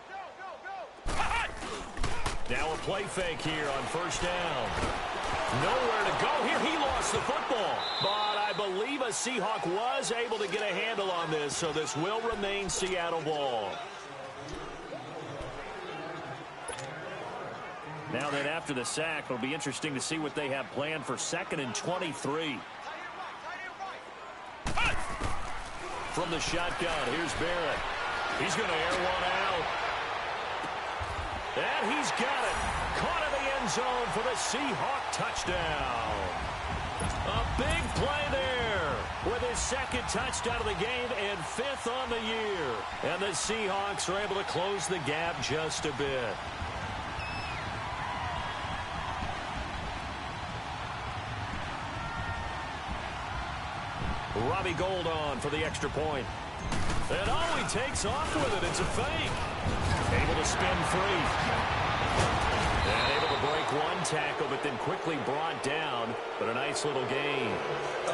Go! Now a play fake here on 1st down. Nowhere to go here. He lost the football. But I believe a Seahawk was able to get a handle on this, so this will remain Seattle ball. Now that after the sack, it'll be interesting to see what they have planned for 2nd and 23. From the shotgun, here's Barrett. He's going to air one out. And he's got it. Caught in the end zone for the Seahawk touchdown. A big play there with his 2nd touchdown of the game and 5th on the year. And the Seahawks are able to close the gap just a bit. Robbie Gould on for the extra point. And oh, he takes off with it. It's a fake. Able to spin free. And able to break one tackle, but then quickly brought down. But a nice little gain.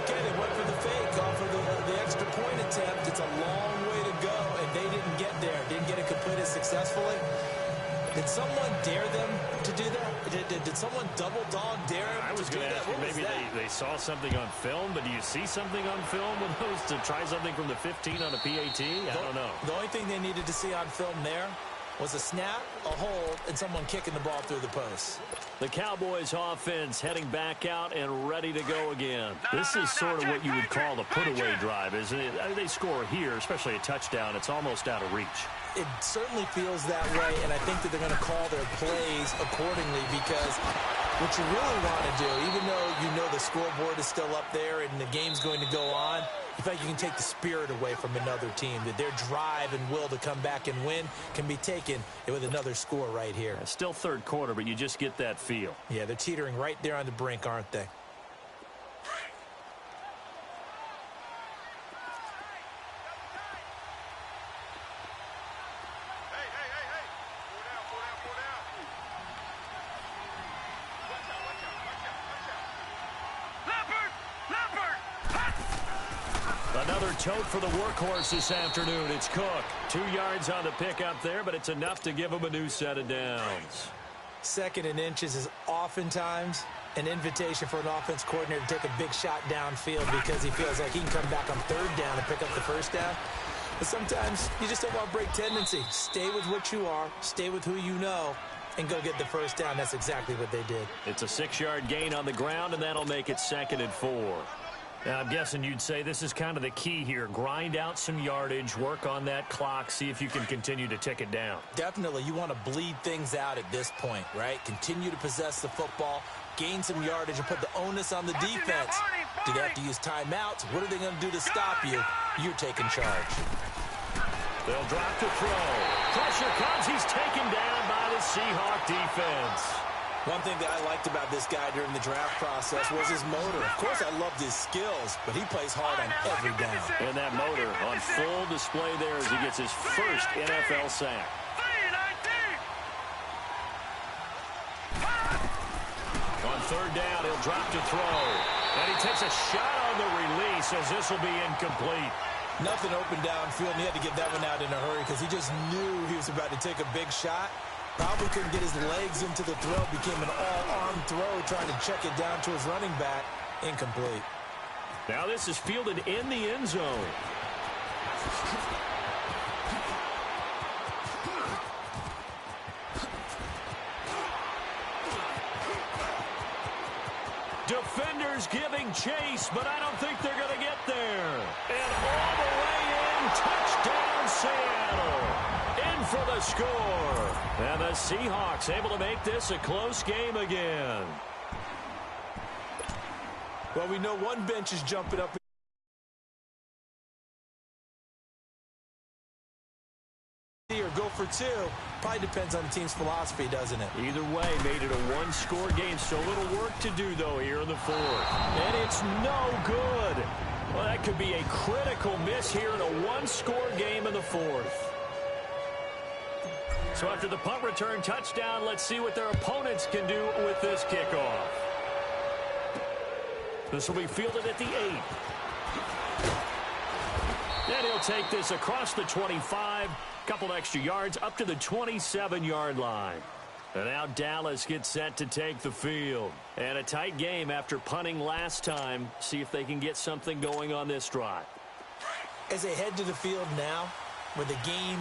Okay, they went for the fake off of the extra point attempt. It's a long way to go, and they didn't get there. Didn't get it completed successfully. Did someone dare them to do that? Did someone double dog dare them? I was going to ask you, maybe they saw something on film, but do you see something on film with those to try something from the 15 on a PAT? I don't know. The only thing they needed to see on film there was a snap, a hold, and someone kicking the ball through the post. The Cowboys offense heading back out and ready to go again. This is sort of what you would call the put-away drive, isn't it? I mean, they score here, especially a touchdown. It's almost out of reach. It certainly feels that way, and I think that they're going to call their plays accordingly because what you really want to do, even though you know the scoreboard is still up there and the game's going to go on, you feel like you can take the spirit away from another team, that their drive and will to come back and win can be taken with another score right here. Still third quarter, but you just get that feel. Yeah, they're teetering right there on the brink, aren't they? Another tote for the workhorse this afternoon. It's Cook. 2 yards on the pickup there, but it's enough to give him a new set of downs. 2nd and inches is oftentimes an invitation for an offense coordinator to take a big shot downfield because he feels like he can come back on 3rd down and pick up the 1st down. But sometimes you just don't want to break tendency. Stay with what you are, stay with who you know, and go get the 1st down. That's exactly what they did. It's a 6-yard gain on the ground, and that'll make it 2nd and 4. Now, I'm guessing you'd say this is kind of the key here. Grind out some yardage, work on that clock, see if you can continue to tick it down. Definitely. You want to bleed things out at this point, right? Continue to possess the football, gain some yardage, and put the onus on the defense. Do they have to use timeouts? What are they going to do to stop you? You're taking charge. They'll drop to throw. Pressure comes. He's taken down by the Seahawk defense. One thing that I liked about this guy during the draft process was his motor. Of course, I loved his skills, but he plays hard on every down. And that motor on full display there as he gets his first NFL sack. On 3rd down, he'll drop to throw. And he takes a shot on the release as this will be incomplete. Nothing open downfield, and he had to get that one out in a hurry because he just knew he was about to take a big shot. Probably couldn't get his legs into the throw. Became an all-arm throw trying to check it down to his running back. Incomplete. Now this is fielded in the end zone. Defenders Steelers giving chase, but I don't think they're going to get there. And all the way in, touchdown Seattle. In for the score. And the Seahawks able to make this a close game again. Well, we know one bench is jumping up. Or go for two. Probably depends on the team's philosophy, doesn't it? Either way, made it a one-score game. So little work to do, though, here in the fourth. And it's no good. Well, that could be a critical miss here in a one-score game in the fourth. So after the punt return touchdown, let's see what their opponents can do with this kickoff. This will be fielded at the 8. And he'll take this across the 25. Couple extra yards up to the 27-yard line. And now Dallas gets set to take the field. And a tight game after punting last time. See if they can get something going on this drive. As they head to the field now, with the game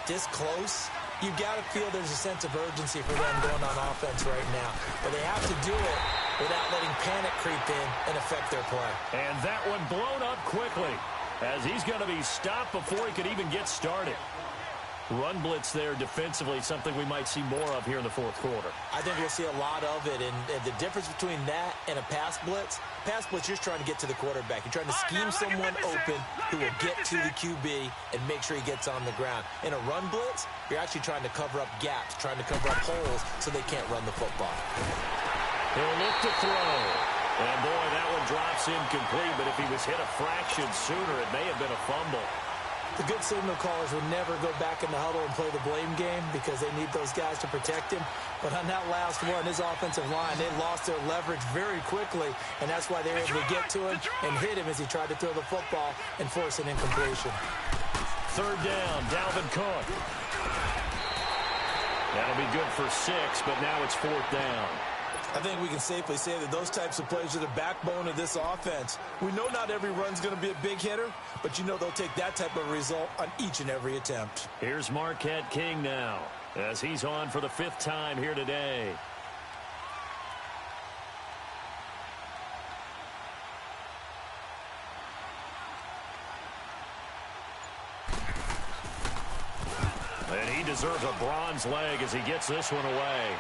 this close, you've got to feel there's a sense of urgency for them going on offense right now. But they have to do it without letting panic creep in and affect their play. And that one blown up quickly, as he's going to be stopped before he could even get started. Run blitz there defensively, something we might see more of here in the fourth quarter. I think we'll see a lot of it, and the difference between that and a pass blitz, you're just trying to get to the quarterback. You're trying to scheme someone open who will get to the QB and make sure he gets on the ground. In a run blitz, you're actually trying to cover up gaps, trying to cover up holes so they can't run the football. He'll look to throw. And boy, that one drops incomplete, but if he was hit a fraction sooner, it may have been a fumble. The good signal callers would never go back in the huddle and play the blame game because they need those guys to protect him. But on that last one, his offensive line, they lost their leverage very quickly, and that's why they were able to get to him and hit him as he tried to throw the football and force an incompletion. Third down, DAYVONDACUTT. That'll be good for 6, but now it's fourth down. I think we can safely say that those types of plays are the backbone of this offense. We know not every run's going to be a big hitter, but you know they'll take that type of result on each and every attempt. Here's Marquette King now, as he's on for the 5th time here today. And he deserves a bronze leg as he gets this one away.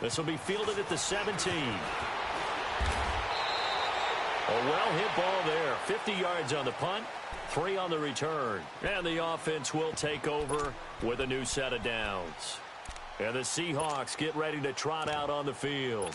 This will be fielded at the 17. A well-hit ball there. 50 yards on the punt, 3 on the return. And the offense will take over with a new set of downs. And the Seahawks get ready to trot out on the field.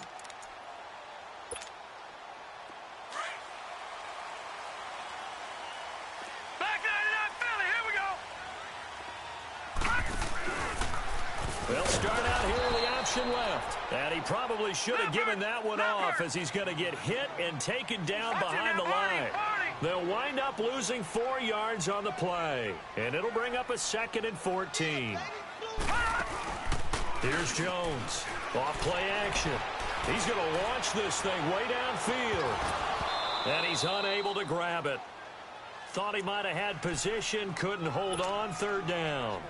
They'll start out here in the option left. And he probably should have given that one off as he's going to get hit and taken down behind the line. They'll wind up losing 4 yards on the play. And it'll bring up a 2nd and 14. Here's Jones. Off play action. He's going to launch this thing way downfield. And he's unable to grab it. Thought he might have had position, couldn't hold on. 3rd down.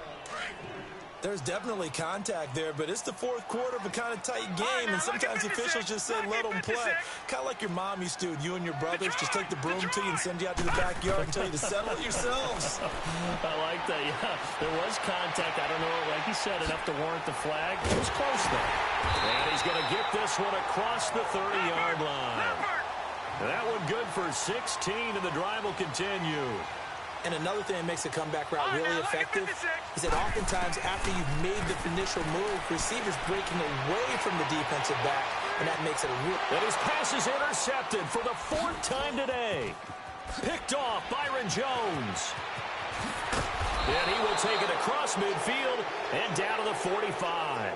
There's definitely contact there, but it's the fourth quarter of a kind of tight game, and sometimes officials just say let them play. Kind of like your mom used to, you and your brothers just take the broom to you and send you out to the backyard and tell you to settle it yourselves. I like that, yeah. There was contact. I don't know, like you said, enough to warrant the flag. It was close, though. And he's going to get this one across the 30-yard line. That one good for 16, and the drive will continue. And another thing that makes a comeback route really effective is that oftentimes after you've made the initial move, receivers breaking away from the defensive back, and that makes it a real... And his pass is intercepted for the 4th time today. Picked off Byron Jones. And he will take it across midfield and down to the 45.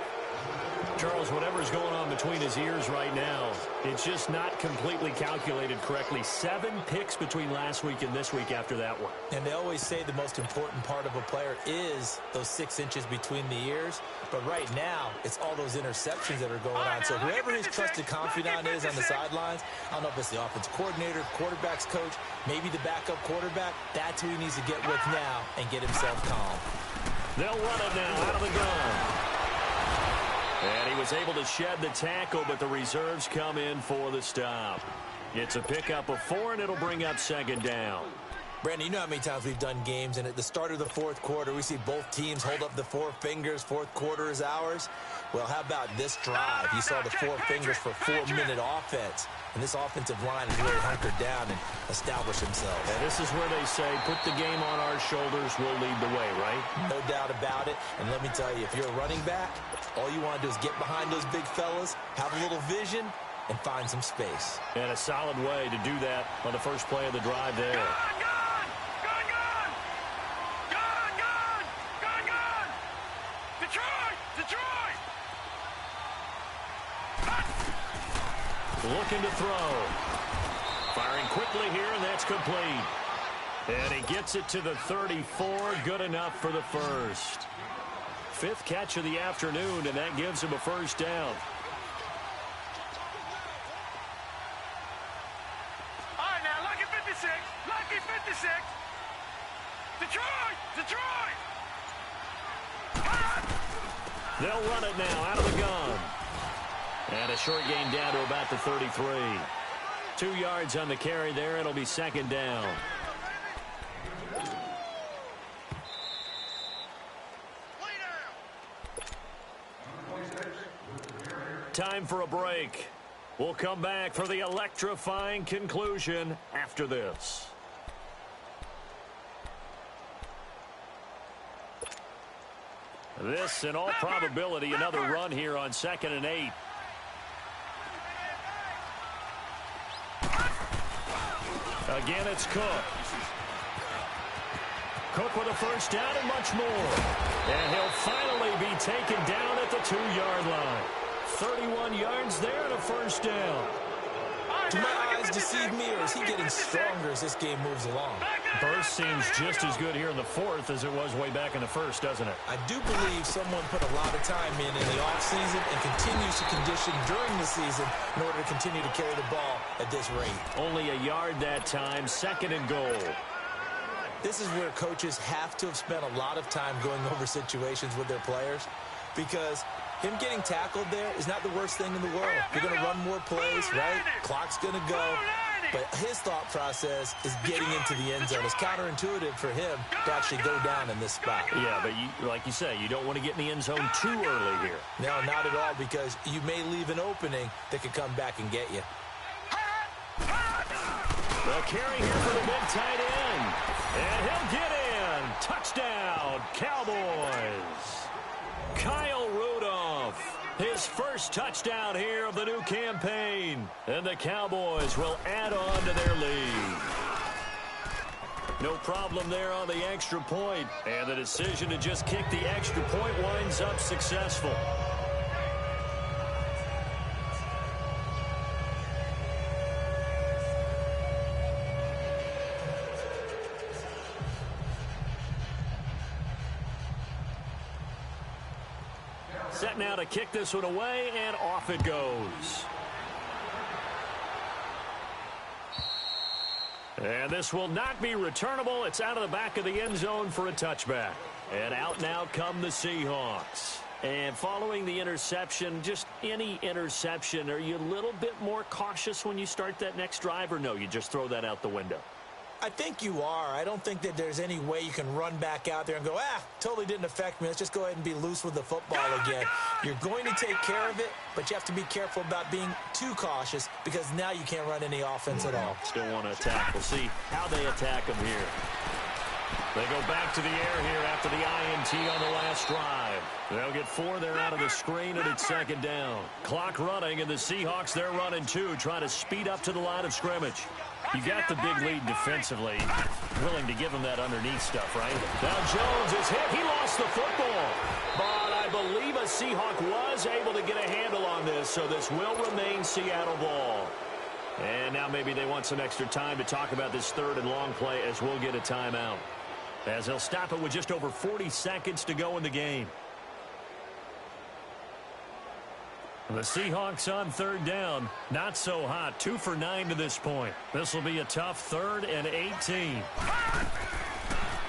Charles, whatever's going on between his ears right now, it's just not completely calculated correctly. 7 picks between last week and this week after that one. And they always say the most important part of a player is those 6 inches between the ears. But right now, it's all those interceptions that are going on. So whoever his trusted confidant is on the sidelines, I don't know if it's the offensive coordinator, quarterback's coach, maybe the backup quarterback, that's who he needs to get with now and get himself calm. They'll run it now out of the gun. And he was able to shed the tackle, but the reserves come in for the stop. It's a pickup of 4, and it'll bring up second down. Brandon, you know how many times we've done games, and at the start of the fourth quarter, we see both teams hold up the 4 fingers, fourth quarter is ours. Well, how about this drive? You saw the 4 fingers for 4-minute offense, and this offensive line has really hunkered down and established themselves. And this is where they say, put the game on our shoulders, we'll lead the way, right? No doubt about it, and let me tell you, if you're a running back, all you want to do is get behind those big fellas, have a little vision, and find some space. And a solid way to do that on the first play of the drive there. Looking to throw. Firing quickly here, and that's complete. And he gets it to the 34. Good enough for the first. 5th catch of the afternoon, and that gives him a first down. All right, now, lucky 56. Lucky 56. Detroit! Detroit! They'll run it now out of the gun. And a short gain down to about the 33. 2 yards on the carry there. It'll be second down. Time for a break. We'll come back for the electrifying conclusion after this. This, in all probability, another run here on 2nd and 8. Again, it's Cook. Cook with a first down and much more. And he'll finally be taken down at the 2-yard line. 31 yards there and a first down. Do my eyes deceive me, or is he getting stronger as this game moves along? Burst seems just as good here in the 4th as it was way back in the 1st, doesn't it? I do believe someone put a lot of time in the offseason and continues to condition during the season in order to continue to carry the ball at this rate. Only a yard that time, 2nd and goal. This is where coaches have to have spent a lot of time going over situations with their players, because him getting tackled there is not the worst thing in the world. You're going to run more plays, right? Clock's going to go. But his thought process is getting into the end zone. It's counterintuitive for him to actually go down in this spot. Yeah, but like you say, you don't want to get in the end zone too early here. No, not at all, because you may leave an opening that could come back and get you. The carry here for the big tight end. And he'll get in. Touchdown, Cowboys. Kyle Rudolph, his first touchdown here of the new campaign. And the Cowboys will add on to their lead. No problem there on the extra point. And the decision to just kick the extra point winds up successful. Set now to kick this one away, and off it goes. And this will not be returnable. It's out of the back of the end zone for a touchback. And out now come the Seahawks. And following the interception, just any interception, are you a little bit more cautious when you start that next drive, or no, you just throw that out the window? I think you are. I don't think that there's any way you can run back out there and go, totally didn't affect me. Let's just go ahead and be loose with the football again. You're going to take care of it, but you have to be careful about being too cautious, because now you can't run any offense at all. Still want to attack. We'll see how they attack them here. They go back to the air here after the INT on the last drive. They'll get 4 there out of the screen, and it's second down. Clock running, and the Seahawks, they're running 2, trying to speed up to the line of scrimmage. You got the big lead defensively. Willing to give him that underneath stuff, right? Now Jones is hit. He lost the football. But I believe a Seahawk was able to get a handle on this, so this will remain Seattle ball. And now maybe they want some extra time to talk about this 3rd and long play, as we'll get a timeout, as they'll stop it with just over 40 seconds to go in the game. The Seahawks on 3rd down. Not so hot. 2 for 9 to this point. This will be a tough 3rd and 18.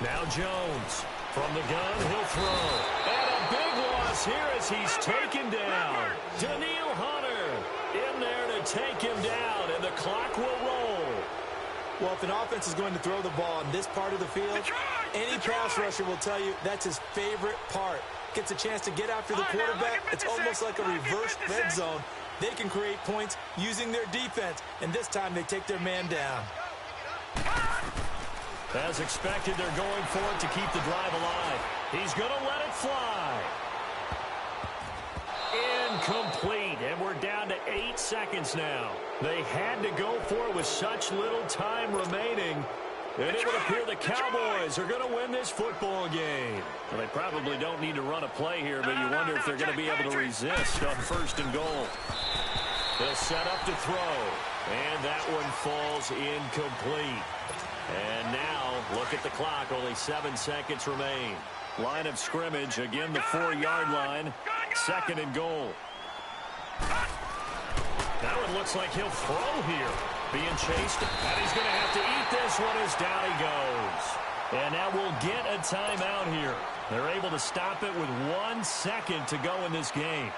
Now Jones. From the gun, he'll throw. And a big loss here as he's taken down. Daniil Hunter in there to take him down, and the clock will roll. Well, if an offense is going to throw the ball in this part of the field, any pass rusher will tell you that's his favorite part. Gets a chance to get after the quarterback. It's almost like a reverse red zone. They can create points using their defense, and this time they take their man down. As expected, they're going for it to keep the drive alive. He's going to let it fly. Incomplete, and we're down to 8 seconds now. They had to go for it with such little time remaining. And it would appear the Cowboys are going to win this football game. Well, they probably don't need to run a play here, but you wonder if they're going to be able to resist on 1st and goal. They'll set up to throw, and that one falls incomplete. And now, look at the clock. Only 7 seconds remain. Line of scrimmage, again the 4-yard line. 2nd and goal. Now it looks like he'll throw here. Being chased, and he's going to have to eat this one as down he goes. And now we'll get a timeout here. They're able to stop it with 1 second to go in this game.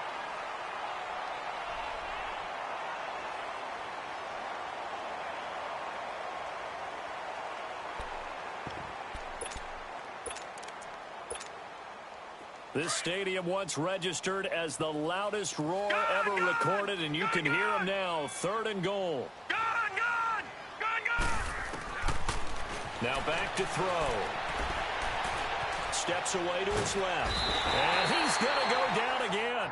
This stadium once registered as the loudest roar ever recorded, and you can hear him now. 3rd and goal. Now back to throw. Steps away to his left. And he's going to go down again.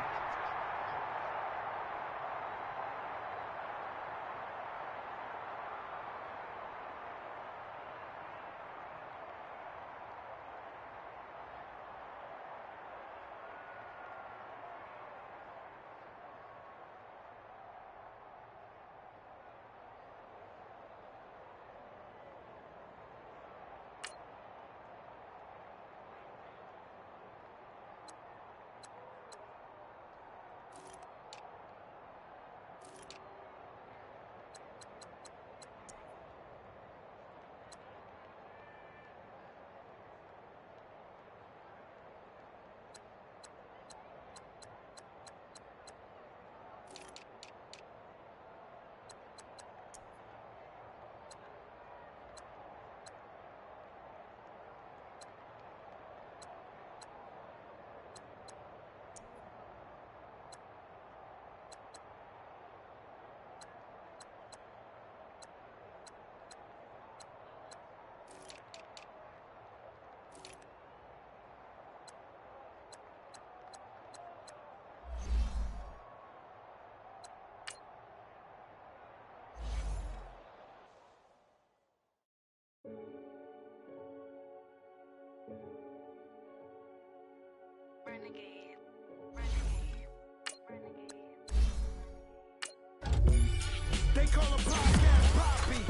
Renegade. They call a podcast Poppy.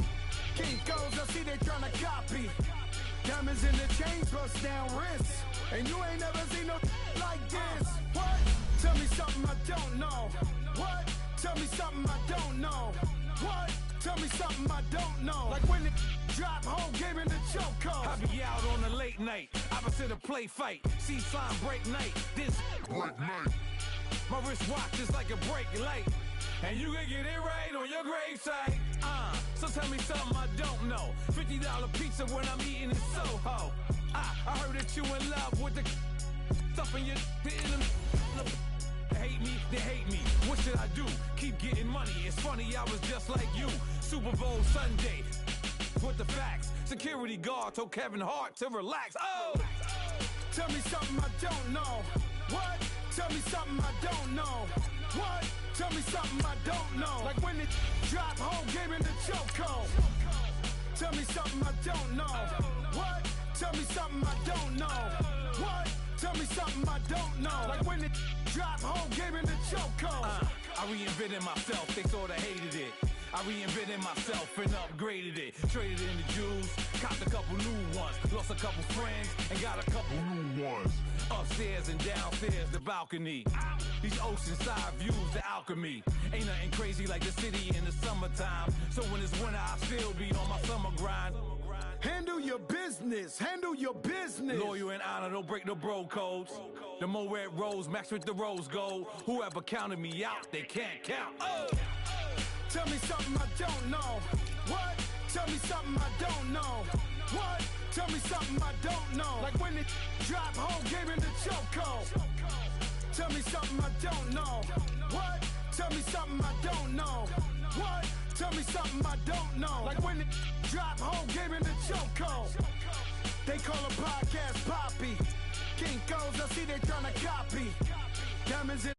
King goes, I see they tryna copy. Diamonds in the chains, bust down wrists. And you ain't never seen no like this. What? Tell me something I don't know. What? Tell me something I don't know. What? Tell me something I don't know. Like when it drop home, game in the chokehold. I be out on a late night, opposite a play fight. See slime break night, this break night. My wristwatch is like a break light. And you can get it right on your gravesite. So tell me something I don't know. $50 pizza when I'm eating in Soho. I heard that you in love with the stuff in your hate me, they hate me. What should I do? Keep getting money. It's funny, I was just like you. Super Bowl Sunday with the facts. Security guard told Kevin Hart to relax. Oh! Tell me something I don't know. What? Tell me something I don't know. What? Tell me something I don't know. Like when it drop home, game in the chokehold. Tell me something I don't know. What? Tell me something I don't know. What? Tell me something I don't know. Like when it drop home, game in the chokehold. I reinvented myself, they sorta hated it. I reinvented myself and upgraded it. Traded in the Jews, copped a couple new ones. Lost a couple friends and got a couple new ones. Upstairs and downstairs, the balcony. These oceanside views, the alchemy. Ain't nothing crazy like the city in the summertime. So when it's winter, I still be on my summer grind. Handle your business. Handle your business. Loyal and honor, don't break no bro codes. The more red rose, match with the rose gold. Whoever counted me out, they can't count. Oh. Tell me something I don't know. What? Tell me something I don't know. What? Tell me something I don't know. Like when it drop, whole game in the chokehold. Tell me something I don't know. What? Tell me something I don't know. What? Tell me something I don't know. Like when it drop, whole game in the chokehold. They call a podcast Poppy. Kinkos, I see they tryna copy. Diamonds in